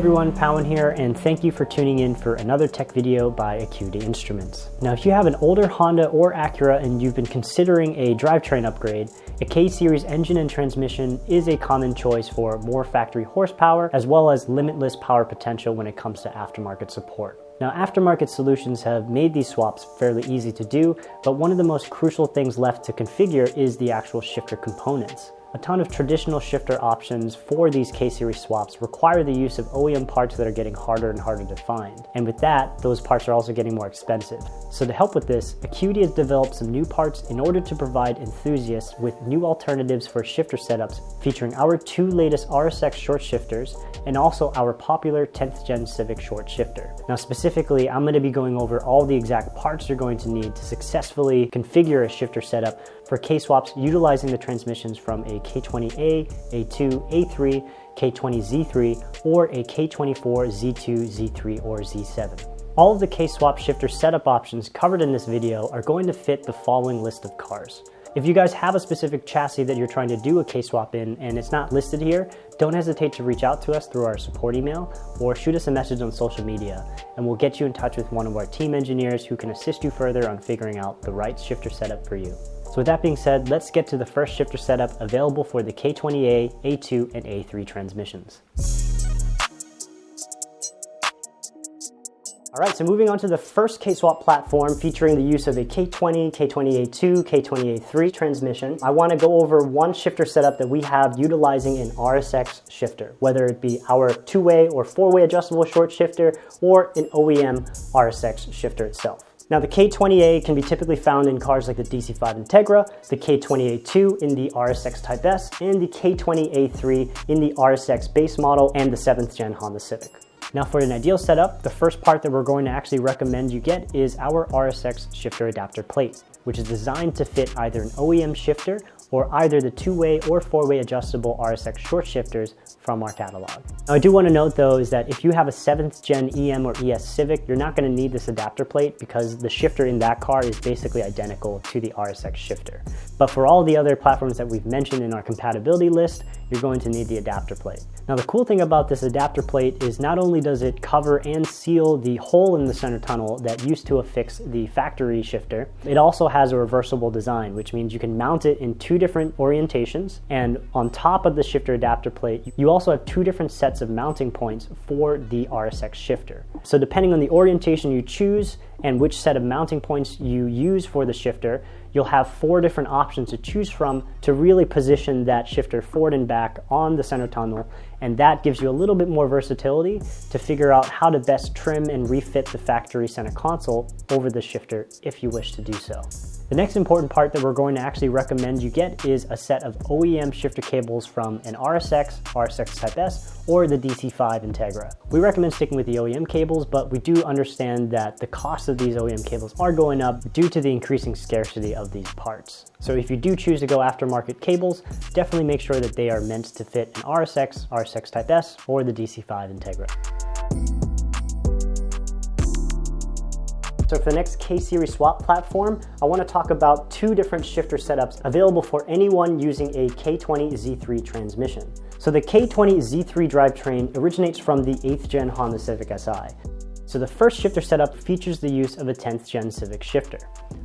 everyone, Powen here, and thank you for tuning in for another tech video by Acuity Instruments. Now, if you have an older Honda or Acura and you've been considering a drivetrain upgrade, a K-Series engine and transmission is a common choice for more factory horsepower as well as limitless power potential when it comes to aftermarket support. Now, aftermarket solutions have made these swaps fairly easy to do, but one of the most crucial things left to configure is the actual shifter components. A ton of traditional shifter options for these K-Series swaps require the use of OEM parts that are getting harder and harder to find. And with that, those parts are also getting more expensive. So to help with this, Acuity has developed some new parts in order to provide enthusiasts with new alternatives for shifter setups, featuring our two latest RSX short shifters and also our popular 10th Gen Civic short shifter. Now specifically, I'm going to be going over all the exact parts you're going to need to successfully configure a shifter setup for K-swaps utilizing the transmissions from a K20A, A2, A3, K20Z3, or a K24Z2, Z3, or Z7. All of the K-swap shifter setup options covered in this video are going to fit the following list of cars. If you guys have a specific chassis that you're trying to do a K-swap in and it's not listed here, don't hesitate to reach out to us through our support email or shoot us a message on social media, and we'll get you in touch with one of our team engineers who can assist you further on figuring out the right shifter setup for you. So with that being said, let's get to the first shifter setup available for the K20A, A2, and A3 transmissions. All right, so moving on to the first K-swap platform featuring the use of a K20, K20A2, K20A3 transmission, I want to go over one shifter setup that we have utilizing an RSX shifter, whether it be our two-way or four-way adjustable short shifter or an OEM RSX shifter itself. Now, the K20A can be typically found in cars like the DC5 Integra, the K20A2 in the RSX Type S, and the K20A3 in the RSX base model and the 7th Gen Honda Civic. Now, for an ideal setup, the first part that we're going to actually recommend you get is our RSX shifter adapter plate, which is designed to fit either an OEM shifter or either the two-way or four-way adjustable RSX short shifters from our catalog. Now, I do want to note though is that if you have a 7th Gen EM or ES Civic, you're not going to need this adapter plate because the shifter in that car is basically identical to the RSX shifter. But for all the other platforms that we've mentioned in our compatibility list, you're going to need the adapter plate. Now, the cool thing about this adapter plate is not only does it cover and seal the hole in the center tunnel that used to affix the factory shifter, it also has a reversible design, which means you can mount it in two different orientations, and on top of the shifter adapter plate, you also have two different sets of mounting points for the RSX shifter. So depending on the orientation you choose and which set of mounting points you use for the shifter, you'll have four different options to choose from to really position that shifter forward and back on the center tunnel, and that gives you a little bit more versatility to figure out how to best trim and refit the factory center console over the shifter if you wish to do so. The next important part that we're going to actually recommend you get is a set of OEM shifter cables from an RSX, RSX Type S, or the DC5 Integra. We recommend sticking with the OEM cables, but we do understand that the cost of these OEM cables are going up due to the increasing scarcity of these parts. So if you do choose to go aftermarket cables, definitely make sure that they are meant to fit an RSX, RSX Type S, or the DC5 Integra. So for the next K-Series swap platform, I want to talk about two different shifter setups available for anyone using a K20Z3 transmission. So the K20Z3 drivetrain originates from the 8th Gen Honda Civic Si. So the first shifter setup features the use of a 10th Gen Civic shifter.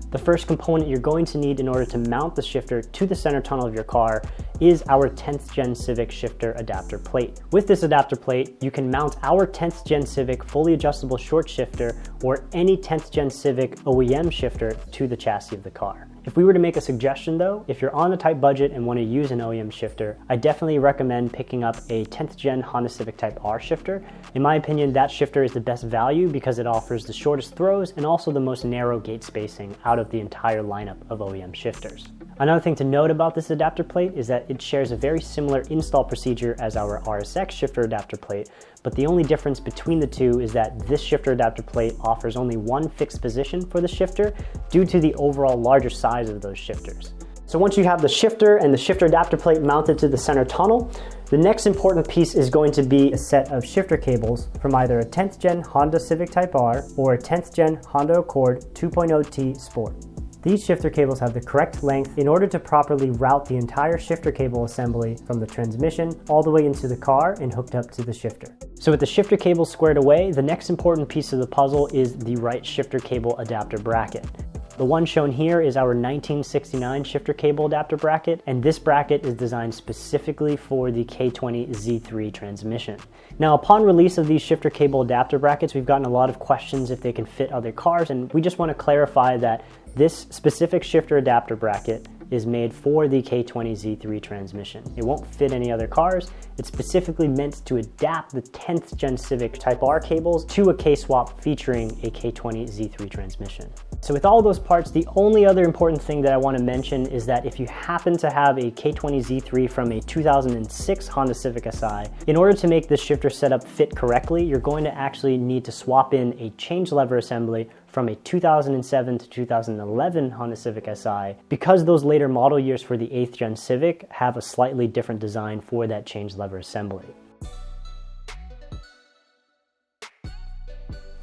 The first component you're going to need in order to mount the shifter to the center tunnel of your car is our 10th Gen Civic shifter adapter plate. With this adapter plate, you can mount our 10th Gen Civic fully adjustable short shifter or any 10th Gen Civic OEM shifter to the chassis of the car. If we were to make a suggestion though, if you're on a tight budget and want to use an OEM shifter, I definitely recommend picking up a 10th Gen Honda Civic Type R shifter. In my opinion, that shifter is the best value because it offers the shortest throws and also the most narrow gate spacing out of the entire lineup of OEM shifters. Another thing to note about this adapter plate is that it shares a very similar install procedure as our RSX shifter adapter plate, but the only difference between the two is that this shifter adapter plate offers only one fixed position for the shifter due to the overall larger size of those shifters. So once you have the shifter and the shifter adapter plate mounted to the center tunnel, the next important piece is going to be a set of shifter cables from either a 10th Gen Honda Civic Type R or a 10th Gen Honda Accord 2.0T Sport. These shifter cables have the correct length in order to properly route the entire shifter cable assembly from the transmission all the way into the car and hooked up to the shifter. So with the shifter cable squared away, the next important piece of the puzzle is the right shifter cable adapter bracket. The one shown here is our 1969 shifter cable adapter bracket, and this bracket is designed specifically for the K20Z3 transmission. Now, upon release of these shifter cable adapter brackets, we've gotten a lot of questions if they can fit other cars, and we just want to clarify that this specific shifter adapter bracket is made for the K20Z3 transmission. It won't fit any other cars. It's specifically meant to adapt the 10th Gen Civic Type R cables to a K-swap featuring a K20Z3 transmission. So with all those parts, the only other important thing that I want to mention is that if you happen to have a K20Z3 from a 2006 Honda Civic Si, in order to make this shifter setup fit correctly, you're going to actually need to swap in a change lever assembly from a 2007 to 2011 Honda Civic Si, because those later model years for the 8th Gen Civic have a slightly different design for that change lever assembly.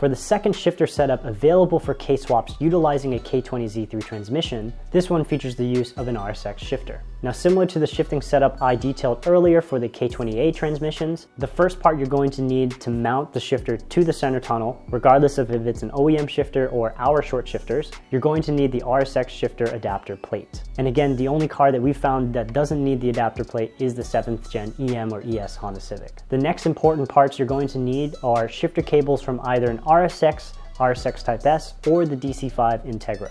For the second shifter setup available for K-swaps utilizing a K20Z3 transmission, this one features the use of an RSX shifter. Now, similar to the shifting setup I detailed earlier for the K20A transmissions, the first part you're going to need to mount the shifter to the center tunnel, regardless of if it's an OEM shifter or our short shifters, you're going to need the RSX shifter adapter plate. And again, the only car that we found that doesn't need the adapter plate is the 7th Gen EM or ES Honda Civic. The next important parts you're going to need are shifter cables from either an RSX, RSX Type S, or the DC5 Integra.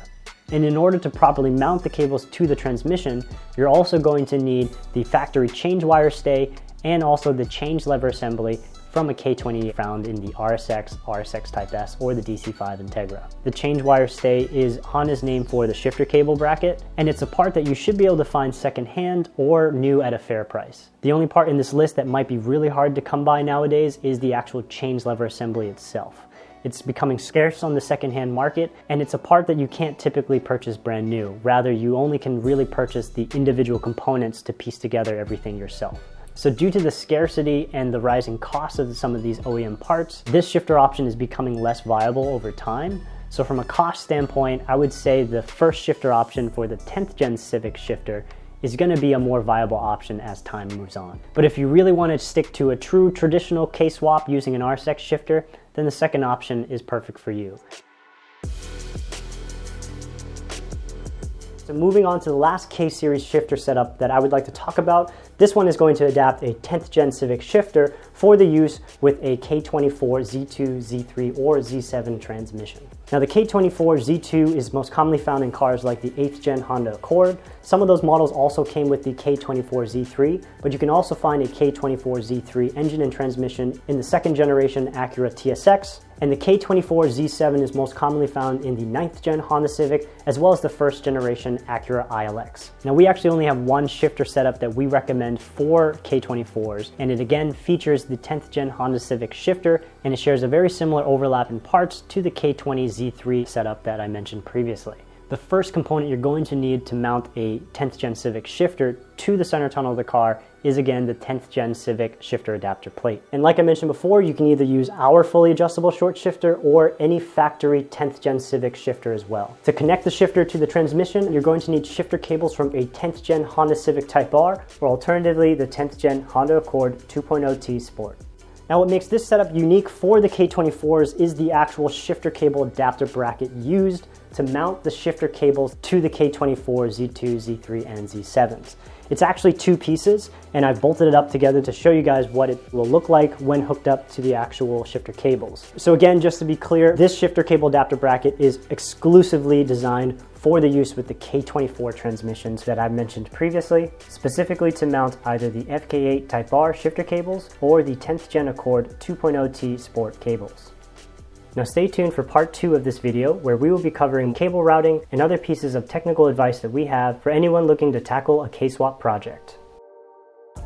And in order to properly mount the cables to the transmission, you're also going to need the factory change wire stay and also the change lever assembly from a K20 found in the RSX, RSX Type S, or the DC5 Integra. The change wire stay is Honda's name for the shifter cable bracket, and it's a part that you should be able to find secondhand or new at a fair price. The only part in this list that might be really hard to come by nowadays is the actual change lever assembly itself. It's becoming scarce on the secondhand market, and it's a part that you can't typically purchase brand new. Rather, you only can really purchase the individual components to piece together everything yourself. So due to the scarcity and the rising cost of some of these OEM parts, this shifter option is becoming less viable over time. So from a cost standpoint, I would say the first shifter option for the 10th Gen Civic shifter is going to be a more viable option as time moves on. But if you really want to stick to a true traditional K-swap using an RSX shifter, then the second option is perfect for you. So moving on to the last K-series shifter setup that I would like to talk about, this one is going to adapt a 10th Gen Civic shifter for the use with a K24Z2, Z3, or Z7 transmission. Now the K24Z2 is most commonly found in cars like the 8th Gen Honda Accord. Some of those models also came with the K24Z3, but you can also find a K24Z3 engine and transmission in the 2nd generation Acura TSX, and the K24Z7 is most commonly found in the 9th Gen Honda Civic, as well as the 1st generation Acura ILX. Now we actually only have one shifter setup that we recommend for K24s, and it again features the 10th Gen Honda Civic shifter, and it shares a very similar overlap in parts to the K20Z3 setup that I mentioned previously. The first component you're going to need to mount a 10th Gen Civic shifter to the center tunnel of the car is again the 10th Gen Civic shifter adapter plate. And like I mentioned before, you can either use our fully adjustable short shifter or any factory 10th Gen Civic shifter as well. To connect the shifter to the transmission, you're going to need shifter cables from a 10th Gen Honda Civic Type R, or alternatively the 10th Gen Honda Accord 2.0T Sport. Now what makes this setup unique for the K24s is the actual shifter cable adapter bracket used to mount the shifter cables to the K24, Z2, Z3, and Z7s. It's actually two pieces, and I've bolted it up together to show you guys what it will look like when hooked up to the actual shifter cables. So again, just to be clear, this shifter cable adapter bracket is exclusively designed for the use with the K24 transmissions that I've mentioned previously, specifically to mount either the FK8 Type R shifter cables or the 10th Gen Accord 2.0T Sport cables. Now stay tuned for part 2 of this video, where we will be covering cable routing and other pieces of technical advice that we have for anyone looking to tackle a K-swap project.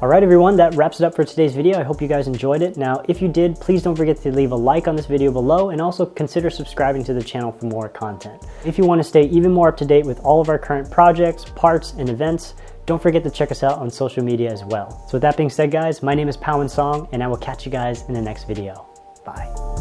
Alright everyone, that wraps it up for today's video. I hope you guys enjoyed it. Now if you did, please don't forget to leave a like on this video below, and also consider subscribing to the channel for more content. If you want to stay even more up to date with all of our current projects, parts, and events, don't forget to check us out on social media as well. So with that being said guys, my name is Powen Song, and I will catch you guys in the next video. Bye.